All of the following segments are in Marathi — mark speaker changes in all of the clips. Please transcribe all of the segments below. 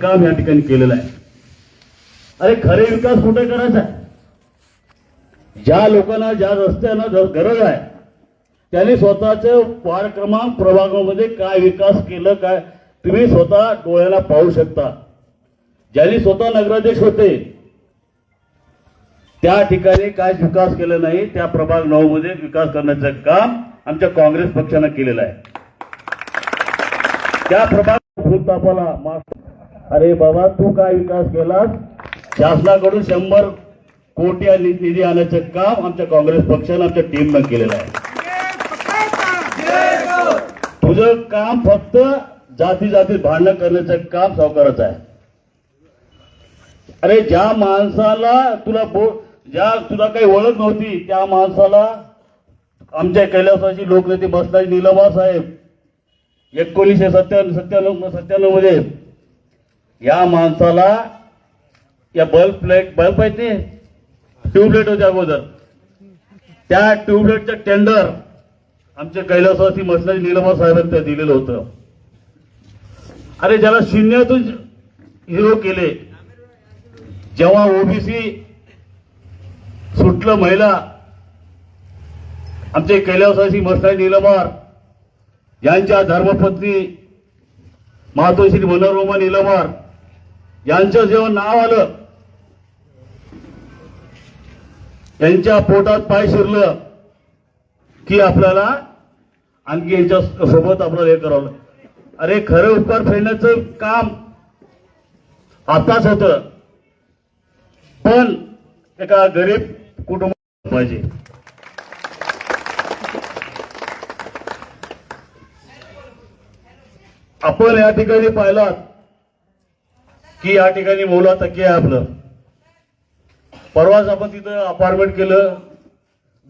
Speaker 1: काम या ठिकाणी केलेलं आहे. अरे खरे विकास कुठे करायचा आहे? ज्या लोकांना ज्या रस्त्यांना गरज आहे त्यांनी स्वतःच्या वार्ड क्रमांक प्रभागामध्ये काय विकास केलं काय तुम्ही स्वतः डोळ्याला पाहू शकता. ज्यांनी स्वतः नगराध्यक्ष होते त्या ठिकाणी काय विकास केला नाही, त्या प्रभाग 9 मध्ये विकास करण्याचं काम आमच्या काँग्रेस पक्षानं केलेलं आहे. त्या प्रभाग भूतापाला अरे बाबा तू काय विकास केलास? शासनाकडून 100 कोटी निधी आणण्याचं काम आमच्या काँग्रेस पक्षानं आमच्या टीमनं केलेलं आहे. तुझं काम फक्त जाती जातीत भांडण करण्याचं काम सावकाराचं आहे. अरे ज्या माणसाला तुला काही ओळख नव्हती त्या माणसाला आमच्या कैलासाची लोकनेते बसणारी नीलमा साहेब 1997 मध्ये या माणसाला या बल्ब आहेत ते ट्यूबलाईट होते अगोदर, त्या ट्यूबलाईटचं टेंडर आमच्या कैलासवासी बसणारी नीलमा साहेबांनी दिलेलं होतं. अरे ज्याला शून्यातून हिरो केले, जेव्हा ओबीसी सुटलं महिला आमचे कैलासवासी बसणारी नीलमार यांच्या धर्मपत्नी मातोश्री मनोरमा नीलमार यांचं जेव्हा नाव आलं, यांच्या पोटात पाय शिरलं की आपल्याला आणखी यांच्या सोबत आपल्याला हे करावं. अरे खरं उपकार फेडण्याचं काम आताच होतं, पण एका गरीब कुटुंब पाहिजे. आपण या ठिकाणी पाहिलात की या ठिकाणी मौला तकी आहे आपलं. परवाच आपण तिथं अपार्टमेंट केलं,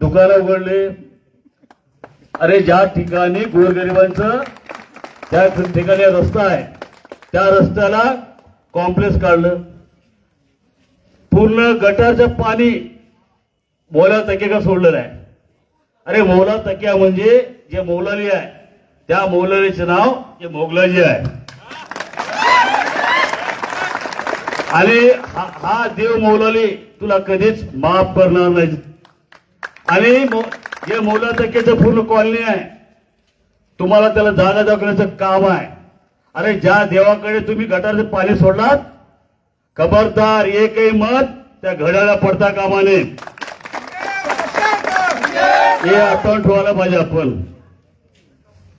Speaker 1: दुकानं उघडले. अरे ज्या ठिकाणी गोरगरिबांचं त्या ठिकाणी रस्ता आहे त्या रस्त्याला कॉम्प्लेक्स काढलं. पूर्ण गटारचं पाणी मौला तकिया सोडलेलं आहे. अरे मौला तकिया म्हणजे जे मौलाली आहे त्या मौलालीचं नाव हे मोगलाजी आहे. आणि हा देव मौलाली तुला कधीच माफ करणार नाही. आणि जे मौला तकियाचं पूर्ण कॉलनी आहे तुम्हाला त्याला जागा दाखवण्याचं काम आहे. अरे ज्या देवाकडे तुम्ही गटारचं पाणी सोडलात, खबरदार एकही मत त्या घड्याला पडता कामा नये. हे आपण ठेवायला पाहिजे. आपण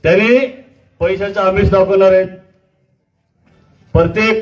Speaker 1: त्यांनी पैशाचा आमिष दाखवणार आहेत. प्रत्येक